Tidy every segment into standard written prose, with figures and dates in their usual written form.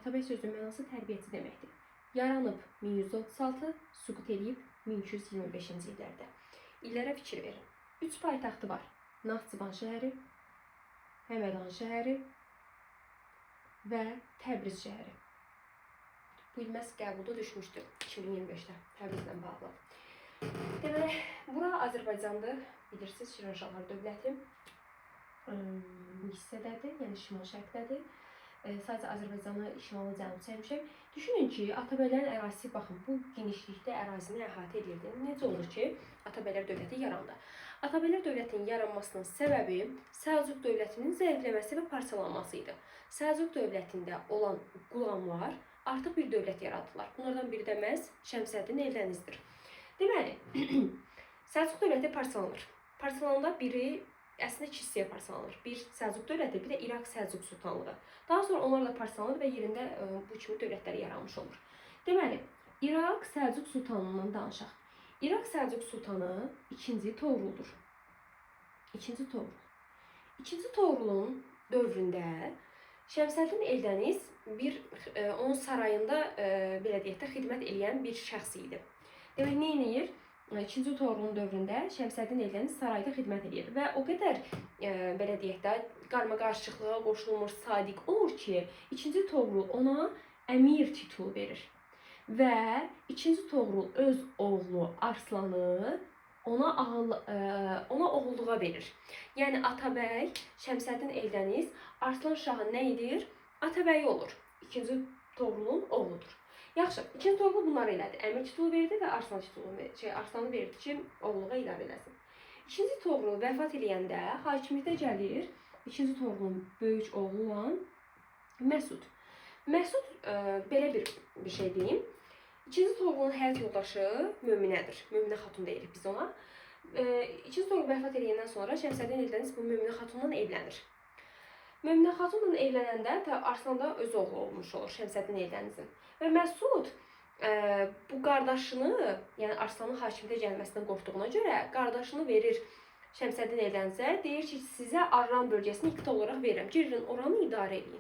Atabəy sözünün mənası tərbiyəçi deməkdir. Yaranıb 1136, süqut edib 1225-ci illərdə. İllərə fikir verin. 3 paytaxtı var. Naxçıvan şəhəri, Həmədan şəhəri və Təbriz şəhəri. Bu il məhz qəbulda düşmüşdü 2025-də Təbrizlə bağlı. Deməli, bura Azərbaycandır. Bilirsiniz, Şirvanşahlar dövləti bu hissədədir, yəni şimal-şərqdədir. Sadəcə Azərbaycanı şimalı cənub çəkmişəm. Düşünün ki, Atabəylərin ərazisi, baxın, bu genişlikdə ərazini əhatə edirdi. Necə olur ki, Atabəylər dövləti yarandı? Atabəylər dövlətinin yaranmasının səbəbi Səlcuq dövlətinin zəifləməsi və parçalanması idi. Səlcuq dövlətində olan qulamlar artıq bir dövlət yaratdılar. Bunlardan biri də məhz Şəmsəddin Eldənizdir. Deməli, Səlcuq dövləti parçalanır. Parçalananda biri əslində iki hissəyə parçalanır. Bir Səlcuq dövləti, bir də İraq Səlcuq sultanlığı. Daha sonra onlar da parçalanır və yerində bu kimi dövlətlər yaranmış olur. Deməli, İraq Səlcuq sultanlığından danışaq. İraq Səlcuq sultanı 2-ci Toğruldur. 2-ci Toğrul. 2-ci Toğrulun dövründə Şəmsəddin Eldəniz onun sarayında belə deyək də xidmət edən bir şəxs idi. Demək, nə edir? 2-ci Toğrulun dövründə Şəmsəddin Eldəniz sarayda xidmət edir və o qədər belə deyək də qarma-qarışıqlığa qoşulmuş, sadiq olur ki, 2-ci Toğrul ona əmir titulu verir və 2-ci Toğrul öz oğlu Arslanı ona oğulluğa verir. Yəni Atabəy Şəmsəddin Eldəniz Arslan Şahın nə edir? Atabəyi olur. 2-ci Toğrulun oğludur. Yaxşı, 2-ci Toğrul bunları elədi. Əmir titulu verdi və Arslanı verdi ki, oğulluğa idarə eləsin. 2-ci Toğrul vəfat eləyəndə hakimiyyətə gəlir 2-ci Toğrulun böyük oğlu olan Məsud. Məsud belə bir şey deyim. 2-ci Toğrulun həyat yoldaşı Möminədir. Möminə xatun deyirik biz ona. 2-ci Toğrul vəfat eləyəndən sonra Şəmsəddin Eldəniz bu Möminə xatunla evlənir. Möminə xatunla evlənəndə Arslan da öz oğlu olmuş olur Şəmsəddin Eldənizin. Və Məsud bu qardaşını, yəni Arslanın hakimiyyətə gəlməsindən qorxduğuna görə qardaşını verir Şəmsəddin Eldənizə. Deyir ki, sizə Arran bölgəsini iqta olaraq verirəm. Girin oranı idarə edin.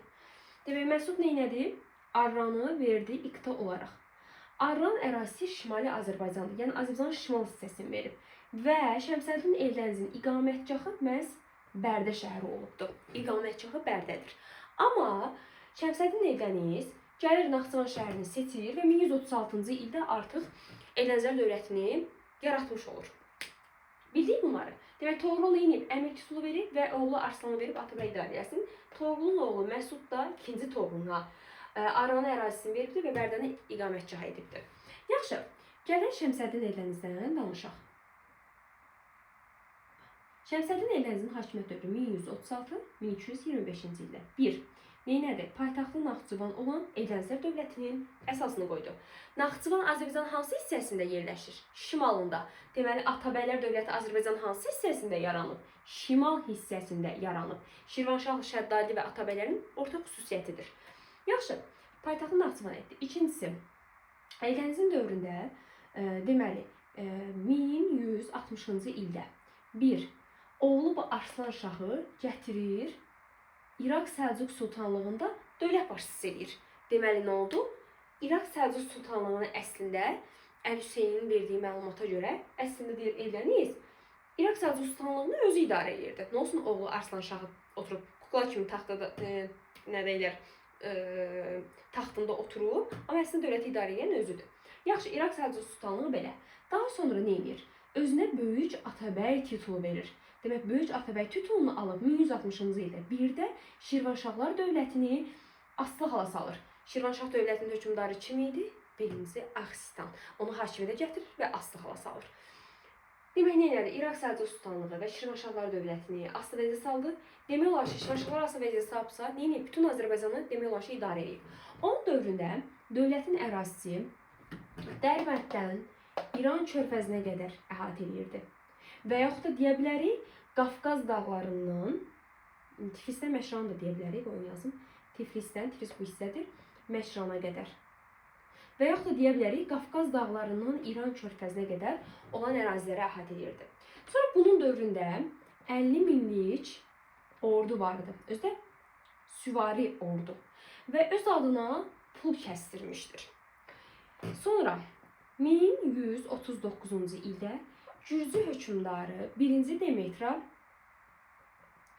Demək, Məsud neynədi? Arranı verdi iqta olaraq. Arran ərazisi şimali Azərbaycandır. Yəni Azərbaycanın şimal hissəsini verib. Və Şəmsəddin Eldənizin iqamətgahı məhz Bərdə şəhəri olubdur. İqamətgahı Bərdədir. Amma Şəmsəddin Eldəniz gəlir Naxçıvan şəhərini seçir və 1136-cı ildə artıq Eldənizlər dövlətini yaratmış olur. Bildik bunları. Demək, Toğrul inib əmir titulu verib və oğlu Arslanı verib Atabəy idarə eləsin. Toğrulun oğlu Məsud da 2-ci Toğruluna Arranın ərazisini veribdir və Bərdəni iqamətgah edibdir. Yaxşı, gələk Şəmsəddin Eldənizdən danışaq. Şəmsəddin Eldənizin hakimiyyət dövrü 1136-1225-ci ildə 1. Neynədir? Paytaxtlı Naxçıvan olan Eldənizlər dövlətinin əsasını qoydu. Naxçıvan Azərbaycanın hansı hissəsində yerləşir? Şimalında. Deməli, Atabəylər dövləti Azərbaycanın hansı hissəsində yaranıb? Şimal hissəsində yaranıb. Şirvanşah, Şəddadi və Atabəylərin ortaq xüsusiyyətidir. Yaxşı, paytaxtı Naxçıvan etdi. İkincisi, Eldənizin dövründə, deməli, 1160-cı ildə 1. Oğlu bu Arslan Şahı gətirir, İraq Səlcuq Sultanlığında dövlət başçısı edir. Deməli, nə oldu? İraq Səlcuq Sultanlığını əslində Əli Hüseynin verdiyi məlumata görə, əslində deyir Eldəniz, İraq Səlcuq Sultanlığını özü idarə edirdi. Nə olsun, oğlu Arslan Şahı oturub kukla kimi taxtada, nə deyilər, taxtında oturub, amma əslində dövləti idarə edən özüdür. Yaxşı, İraq Səlcuq Sultanlığı belə. Daha sonra nə edir? Özünə Böyük Atabəy titulu verir. Demək, Böyük Atabəy titulunu alıb 1160-cı ildə bir də Şirvanşahlar dövlətini asılı hala salır. Şirvanşah dövlətinin hökmdarı kim idi? Birinci Axistan. Onu hakimiyyətə gətirir və asılı hala salır. Demək, nə edir? İraq Səlcuq Sultanlığı və Şirvanşahlar dövlətini asılı vəziyyətə saldı. Demək olar ki, Şirvanşahlar asılı vəziyyətə salsa, bütün Azərbaycanı demək olar ki, idarə edib. Onun dövründə dövlətin ərazisi Dərbənddən İran körfəzinə qədər əhatə edirdi. Və yaxud da deyə bilərik, Qafqaz dağlarından, Tiflisdən Məşrana da deyə bilərik, onu yazım. Tiflis bu hissədir, Məşrana qədər. Və yaxud da deyə bilərik, Qafqaz dağlarından İran körfəzinə qədər olan əraziləri əhatə edirdi. Sonra bunun dövründə 50 minlik ordu vardı. Özdə süvari ordu. və öz adına pul kəsdirmişdir. Sonra 1139-cu ildə Gürcü hökmdarı 1-ci Demetra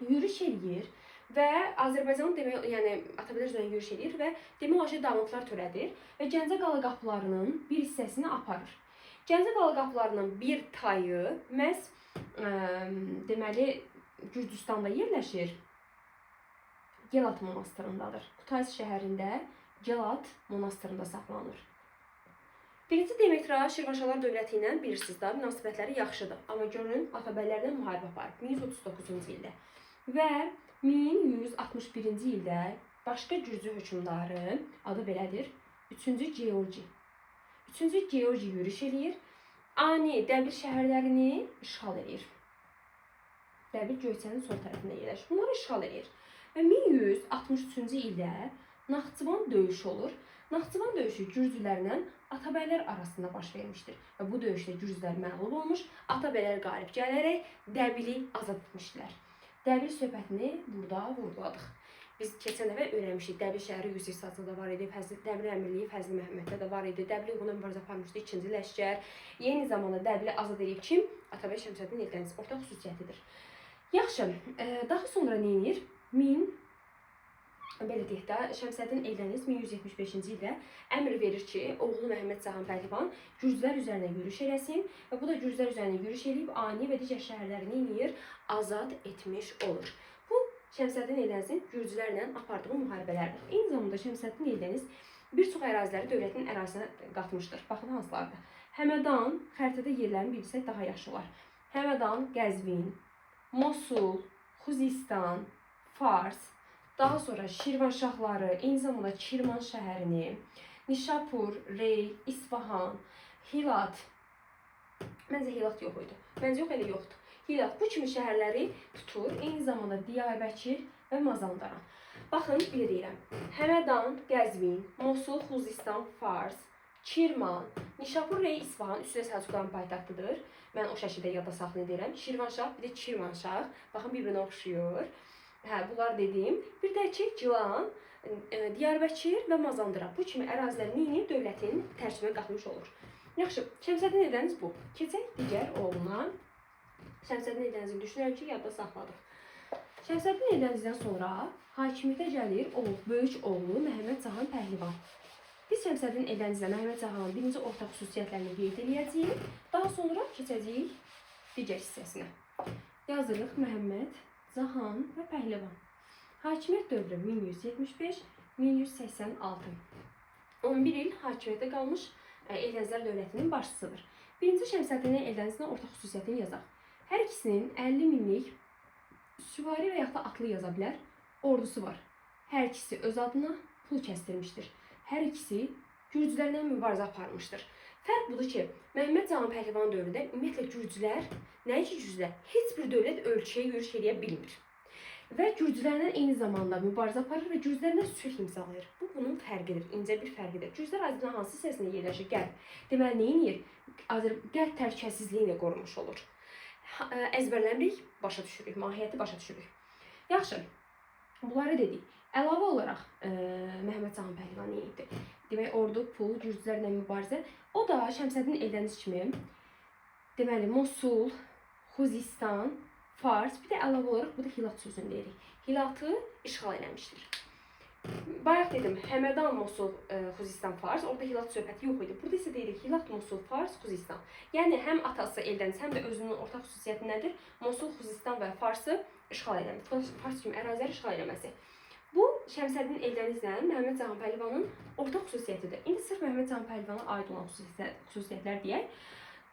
yürüş eləyir və Azərbaycanın demək, yəni Atabəylər üzrə yürüş eləyir və demək olar ki, dağıntılar törədir və Gəncə Qalı qapılarının bir hissəsini aparır. Gəncə Qalı qapılarının bir tayı məhz deməli Gürcüstanda yerləşir. Gelat monastırındadır. Kutaisi şəhərində Gelat monastırında saxlanır. 1-ci Demetra Şirvanşahlar dövləti ilə bilirsiniz də münasibətləri yaxşıdır. Amma görün Atabəylərlə müharibə aparıb 1139-cu ildə. Və 1161-ci ildə başqa Gürcü hökmdarı, adı belədir, 3-cü Georgi. 3-cü Georgi yürüş eləyir, ani Dəbil şəhərlərini işğal edir. Dəbil Göyçənin sol tərəfində yerləşir. Bunları işğal edir. Və 1163-cü ildə Naxçıvan döyüşü olur. Naxçıvan döyüşü Gürcülərlə Atabəylər arasında baş vermişdir. Və bu döyüşdə Gürcülər məğlub olmuş, Atabəylər qalib gələrək Dəbili azad etmişdilər. Dəbil söhbətini burada vurguladıq. Biz keçən dəfə öyrənmişdik. Dəbil şəhəri Yusif Sazlıda var idi, Dəbil əmirliyi Fəzli Məhəmməddə də var idi. Dəbil uğruna mübarizə aparmışdı 2-ci Ləşkər. Yeni zamanda Dəbili azad edib kim? Atabəy Şəmsəddin Eldəniz. Ortaq xüsusiyyətidir. Yaxşı, daha sonra nə edir? Belə deyək də, Şəmsəddin Eldəniz 1175-ci ildə əmr verir ki, oğlu Məhəmməd Cahan Pəhlivan Gürcülər üzərinə yürüş eləsin və bu da Gürcülər üzərinə yürüş eləyib Ani və digər şəhərlərini azad etmiş olur. Bu, Şəmsəddin Eldənizin Gürcülərlə apardığı müharibələrdir. Eyni zamanda Şəmsəddin Eldəniz bir çox əraziləri dövlətin ərazisinə qatmışdır. Baxın hansılardır? Həmədan, xəritədə yerlərini bilsək daha yaxşı olar. Həmədan, Qəzvin, Mosul, Xuzistan, Fars, daha sonra Şirvanşahları, eyni zamanda Kirman şəhərini, Nişapur, Rey, İsfahan, Hilat, məncə Hilat yox idi. Məncə yox, elə yoxdur. Hilat bu kimi şəhərləri tutur, eyni zamanda Diyarbəkir və Mazandaran. Baxın, belə deyirəm. Həmədan, Qəzvin, Mosul, Xuzistan, Fars, Kirman, Nişapur, Rey, İsfahan üstündə Səlcuqların paytaxtıdır. Mən o şəkildə yadda saxlayıram. Şirvanşah, bir də Kirmanşah. Baxın, bir-birinə oxşuyur. Bunlar dediyim. Bir də ki, Gilan, Diyarbəkir və Mazandaran bu kimi ərazilərini dövlətin tərkibinə qatmış olur. Yaxşı, Şəmsəddin Eldəniz bu. Keçək digər oğluna. Şəmsəddin Eldənizin düşünürəm ki, yadda saxladıq. Şəmsəddin Eldənizdən sonra hakimiyyətə gəlir böyük oğlu Məhəmməd Cahan Pəhlivan. Biz Şəmsəddin Eldənizlə Məhəmməd Cahanın birinci ortaq xüsusiyyətlərini qeyd edəcəyik. Daha sonra keçəcəyik digər hissəsinə. Yazırıq Məhəmməd Cahan və Pəhlivan. Hakimiyyət dövrü 1175-1186. 11 il hakimiyyətdə qalmış Eldənizlər dövlətinin başçısıdır. Birinci Şəmsəddin Eldənizlə ortaq xüsusiyyətini yazaq. Hər ikisinin 50 minlik süvari və yaxud da atlı yaza bilər ordusu var. Hər ikisi öz adına pul kəsdirmişdir. Hər ikisi Gürcülərlə mübarizə aparmışdır. Fərq budur ki, Məhəmməd Cahan Pəhlivan dövründə ümumiyyətlə Gürcülər, nəinki Gürcülər, heç bir dövlət ölkəyə yürüş edə bilmir. Və Gürcülərlə eyni zamanda mübarizə aparır və Gürcülərlə sülh imzalayır. Bu, bunun fərqidir, incə bir fərqidir. Gürcülər Azərbaycanın hansı hissəsində yerləşir? Qərb. Deməli, nə edir? Qərb təhlükəsizliyi ilə qorunmuş olur. Əzbərləmirik, başa düşürük, mahiyyəti başa düşürük. Yaxşı, bunları dedik. Əlavə olaraq Məhəmməd Cahan Pəhlivan nə etdi? Demək, ordu, pul, Gürcülərlə mübarizə. O da Şəmsəddin Eldəniz kimi, deməli, Mosul, Xuzistan, Fars, bir də əlavə olaraq bu da Hilat sözünü deyirik. Hilatı işğal eləmişdir. Bayaq dedim, Həmədan, Mosul, Xuzistan, Fars, orada Hilat söhbəti yox idi. Burada isə deyirik Hilat, Mosul, Fars, Xuzistan. Yəni, həm atası Eldəniz, həm də özünün ortaq xüsusiyyəti nədir? Mosul, Xuzistan və Farsı işğal eləmək. Fars kimi əraziləri işğal eləməsi. Bu, Şəmsəddin Eldənizlə Məhəmməd Cahan Pəhlivanın ortaq xüsusiyyətidir. İndi sırf Məhəmməd Cahan Pəhlivan'a aid olan xüsusiyyətlər deyək.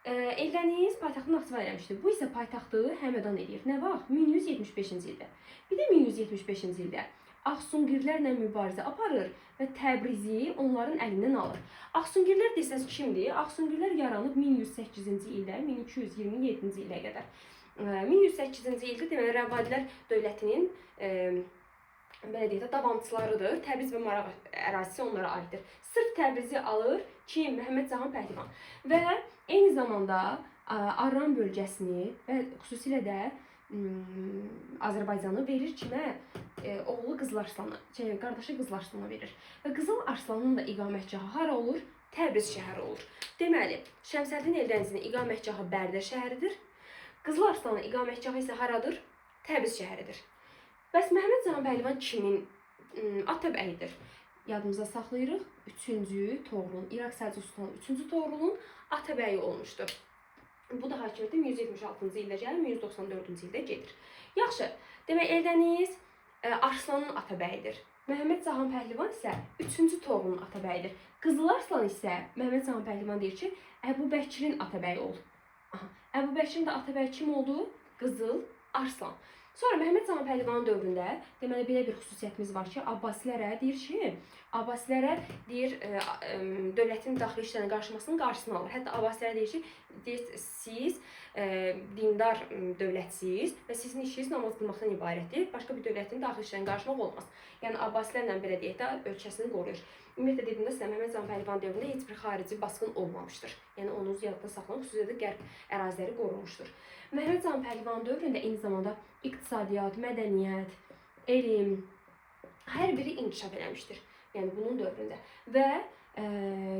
Eldəniz paytaxtını Naxçıvan eləmişdir. Bu isə paytaxtı Həmədan edir. Nə vaxt? 1175-ci ildə. Bir də 1175-ci ildə Axsungirlərlə mübarizə aparır və Təbrizi onların əlindən alır. Axsungirlər desəz kimdir? Axsungirlər yaranıb 1108-ci ildə, 1227-ci ilə qədər. 1108-ci ildə deməli Rəvadilər dövlətinin belə deyək də, davamçılarıdır. Təbriz və Maraq ərazisi onlara aiddir. Sırf Təbrizi alır kim? Məhəmməd Cahan Pəhlivan. Və eyni zamanda Arran bölgəsini və xüsusilə də Azərbaycanı verir kimə? oğlu Qızıl Arslanı, qardaşı Qızıl Arslana verir. Və Qızıl Arslanın da iqamətgahı hara olur? Təbriz şəhəri olur. Deməli, Şəmsəddin Eldənizin iqamətgahı Bərdə şəhəridir. Qızıl Arslanın iqamətgahı isə haradır? Təbriz şəhəridir. Bəs Məhəmməd Cahan Pəhlivan kimin atabəyidir? Yadımıza saxlayırıq. 3-cü Toğrulun, İraq Səlcuq Sultanı 3-cü Toğrulun atabəyi olmuşdur. Bu da hakimiyyətə 1176-cı ildə gəlir, 1194-cü ildə gedir. Yaxşı, demək Eldəniz Arslanın atabəyidir. Məhəmməd Cahan Pəhlivan isə 3-cü Toğrulun atabəyidir. Qızıl Arslan isə Məhəmməd Cahan Pəhlivan deyir ki, Əbu Bəkirin atabəyi oldu. Əbu Bəkirin də atabəyi kim oldu? Qızıl Arslan. Sonra Məhəmməd Cahan Pəhlivanın dövründə deməli belə bir xüsusiyyətimiz var ki, Abbasilərə deyir ki, Abbasilərə deyir dövlətin daxili işlərinə qarışmasının qarşısını alır. Hətta Abbasilərə deyir ki, siz dindar dövlətsiniz və sizin işiniz namaz qılmaqdan ibarətdir. Başqa bir dövlətin daxili işlərinə qarışmaq olmaz. Yəni Abbasilərlə belə deyək də ölkəsini qoruyur. Ümumiyyətlə dediyimdə sizə Məhəmməd Cahan Pəhlivan dövründə heç bir xarici basqın olmamışdır. Yəni onu yadda saxlamaq, xüsusilə qərb əraziləri qorunmuşdur. Məhəmməd Cahan Pəhlivan dövründə eyni zamanda iqtisadiyyat, mədəniyyət, elm hər biri inkişaf eləmişdir. Yəni bunun dövründə və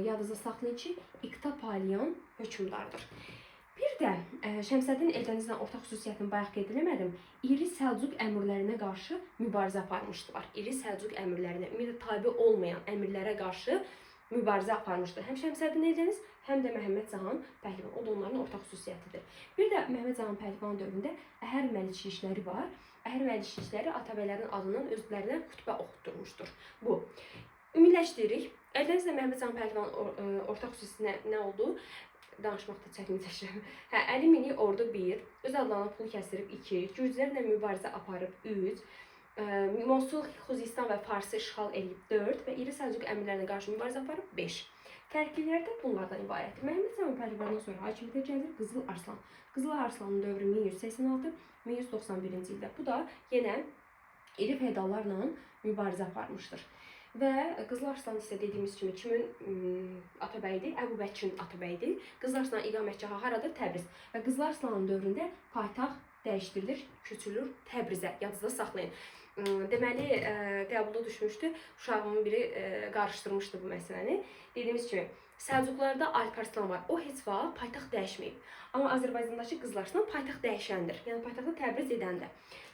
yadınızda saxlayın ki, iqta paylayan hökmdardır. Bir də Şəmsəddin Eldənizlə ortaq xüsusiyyətini bayaq qeyd eləmədim. İri Səlcuq əmirlərinə qarşı mübarizə aparmışdılar. İri Səlcuq əmirlərinə, ümumiyyətlə tabe olmayan əmirlərə qarşı mübarizə aparmışdı. Həm Şəmsəddin Eldəniz, həm də Məhəmməd Cahan Pəhlivan. O da onların ortaq xüsusiyyətidir. Bir də Məhəmməd Cahan Pəhlivan dövründə əhər məlikçilikləri var. Əhər məlikçilikləri atabəylərin adından özlərinə xütbə oxutdurmuşdur. Bu. Ümumiləşdiririk. Eldənizlə Məhəmməd Cahan Pəhlivan ortaq xüsusiyyəti nə oldu? Danışmaqda çətinlik çəkirəm. Əli Mini ordu 1, öz adlarına pul kəsirib 2, Gürcülərlə mübarizə aparıb 3, Mosul, Xuzistan və Farsı işğal edib 4 və İri Səlcuq əmirlərinə qarşı mübarizə aparıb 5. Tərkiblər də bunlardan ibarətdir. Məhəmməd Cahan Pəhlivandan sonra hakimiyyətə gəlir Qızıl Arslan. Qızıl Arslanın dövrü 1186-1191-ci ildə. Bu da yenə iri feodallarla mübarizə aparmışdır. Və Qızıl Arslan isə dediyimiz kimi kimin atabəyidir? Əbu Bəkirin atabəyidir. Qızıl Arslanın iqamətgahı haradır? Təbriz. Və Qızıl Arslanın dövründə paytaxt dəyişdirilir, köçülür Təbrizə. Yadınızda saxlayın. Deməli, qəbulda düşmüşdü. Uşağımın biri qarışdırmışdı bu məsələni. Dediyimiz kimi, Səlcuqlarda Alparslan var. O heç vaxt paytaxt dəyişməyib. Amma Azərbaycandakı Qızıl Arslan paytaxt dəyişəndir. Yəni paytaxtı Təbriz edəndir.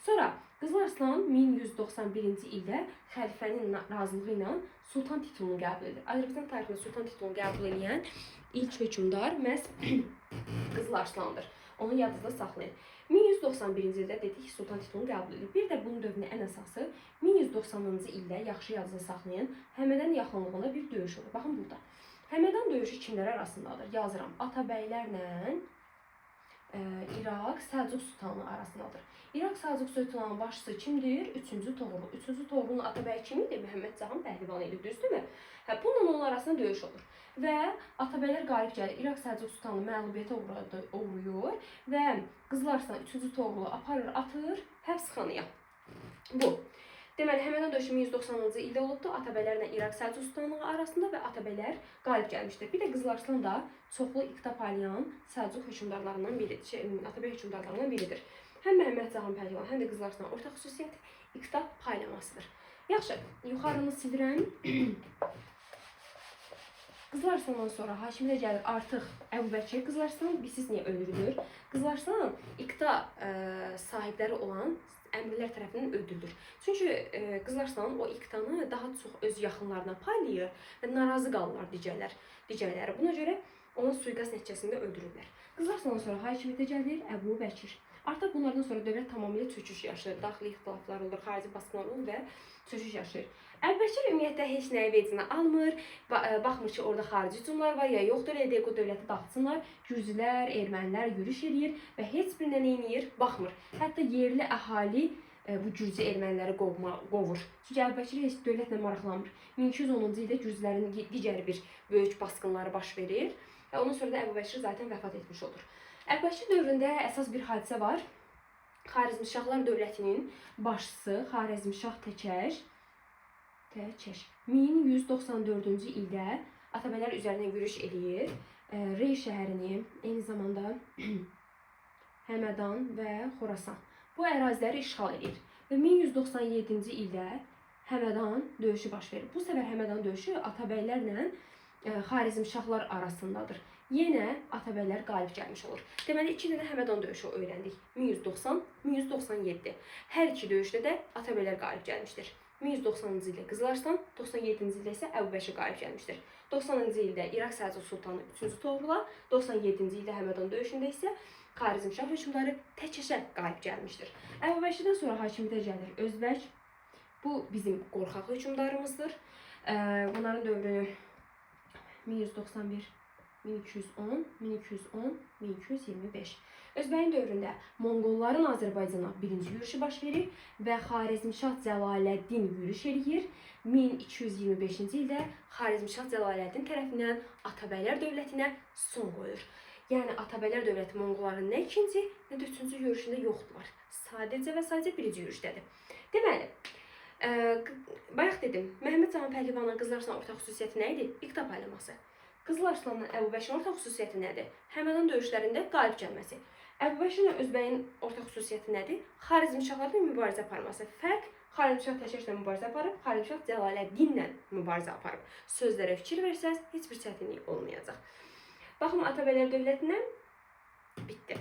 Sonra Qızıl Arslan 1191-ci ildə xəlifənin razılığı ilə sultan titulunu qəbul edir. Azərbaycan tarixində sultan titulunu qəbul edən ilk hökmdar məhz Qızıl Arslandır. Onu yadınızda saxlayın. 1191-ci ildə dedik ki, sultan titulunu qəbul edir. Bir də bunun dövründə ən əsası 1190-cı ildə yaxşı yadınızda saxlayın, Həmədan yaxınlığında bir döyüş olur. Baxın burada. Həmədan döyüşü kimlər arasındadır? Yazıram. Atabəylərlə İraq Səlcuq Sultanı arasındadır. İraq Səlcuq Sultanının başçısı kimdir? 3-cü Toğrul. 3-cü Toğrulun atabəyi kim idi? Məhəmməd Cahan Pəhlivan idi, düzdürmü? Bununla onun arasında döyüş olur. Və atabəylər qalib gəlir. İraq Səlcuq Sultanı məğlubiyyətə uğrayır və Qızıl Arslan 3-cü Toğrulu aparır, atır həbsxanaya. Bu. Deməli, Həmədan döyüşü 1190-cı ildə olubdur. Atabəylərlə İraq Səlcuq Sultanlığı arasında və atabəylər qalib gəlmişdir. Bir də Qızıl Arslan da çoxlu iqta paylayan Səlcuq hökmdarlarından biridir, atabey hökmdarlarından biridir. Həm Məhəmməd Cahan Pəhlivan, həm də Qızıl Arslanın ortaq xüsusiyyəti iqta paylamasıdır. Yaxşı, yuxarını silirəm. Qızıl Arslandan sonra hakimiyyətə gəlir artıq Əbu Bəkir. Qızıl Arslan bilsiz niyə öldürülür? Qızıl Arslan iqta sahibləri olan əmirlər tərəfindən öldürülür. Çünki Qızıl Arslan o iqtanı daha çox öz yaxınlarına paylayır və narazı qalırlar digərləri. Buna görə onu suiqasd nəticəsində öldürürlər. Qızıl Arslandan sonra hakimiyyətə gəlir Əbu Bəkir. Artıq bunlardan sonra dövlət tamamilə çöküş yaşayır. Daxili ixtilaflar olur, xarici basqınlar olur və çöküş yaşayır. Əbu Bəkir ümumiyyətlə heç nəyi vecinə almır. Baxmır ki, orada xarici hücumlar var ya yoxdur, elə o dövləti dağıtsınlar. Gürcülər, ermənilər yürüş edir və heç birindən neyinir? Baxmır. Hətta yerli əhali bu Gürcü erməniləri qovur. Çünki Əbu Bəkir heç dövlətlə maraqlanmır. 1210-cu ildə Gürcülərin digər bir böyük basqınları baş verir və ondan sonra da Əbu Bəkir zaten vəfat etmiş olur. Əbu Bəkir dövründə əsas bir hadisə var. Xarəzmşahlar dövlətinin başçısı Xarəzmşah Təkər 1194-cü ildə atabəylər üzərinə yürüş edir. Rey şəhərini, eyni zamanda Həmədan və Xorasan bu əraziləri işğal edir. və 1197-ci ildə Həmədan döyüşü baş verir. Bu səfər Həmədan döyüşü Atabəylərlə Xarəzmşahlar arasındadır. Yenə Atabəylər qalib gəlmiş olur. Deməli, 2 dənə Həmədan döyüşü öyrəndik. 1190, 1197. Hər iki döyüşdə də Atabəylər qalib gəlmişdir. 1190-cı ildə Qızılarslan, 97-ci ildə isə Əbubəşir qalib gəlmişdir. 90-cı ildə İraq Səlcuq Sultanı 3-cü Toğrula, 97-ci ildə Həmədan döyüşündə isə Xarəzmşah hökmdarı Təkəşə qalib gəlmişdir. Əbubəşirdən sonra hakimiyyətə gəlir Özbək. Bu bizim qorxaq hökmdarımızdır. Bunların dövrü 1191, 1210, 1210, 1225. Özbəyin dövründə Monqolların Azərbaycana birinci yürüşü baş verir və Xarəzmşah Cəlaləddin yürüş eləyir. 1225-ci ildə Xarəzmşah Cəlaləddin tərəfindən Atabəylər dövlətinə son qoyur. Yəni Atabəylər dövləti Monqolların nə ikinci, nə də üçüncü yürüşündə yoxdular. Sadəcə və sadəcə birinci yürüşdədir. Deməli, bayaq dedim, Məhəmməd Cahan Pəhlivanın Qızıl Arslan ortaq xüsusiyyəti nə idi? İqta paylaması. Qızıl Arslanla Əbubəşirin ortaq xüsusiyyəti nədir? Həmədan döyüşlərində qalib gəlməsi. Əbubəşirlə Özbəyin ortaq xüsusiyyəti nədir? Xarəzmşahlarla mübarizə aparması. Fərq, Xarəzmşah Təkəşlə mübarizə aparıb, Xarəzmşah Cəlaləddinlə mübarizə aparıb. Sözlərə fikir versəz, heç bir çətinlik olmayacaq. Baxın, Atabəylər dövlətindən bitdi.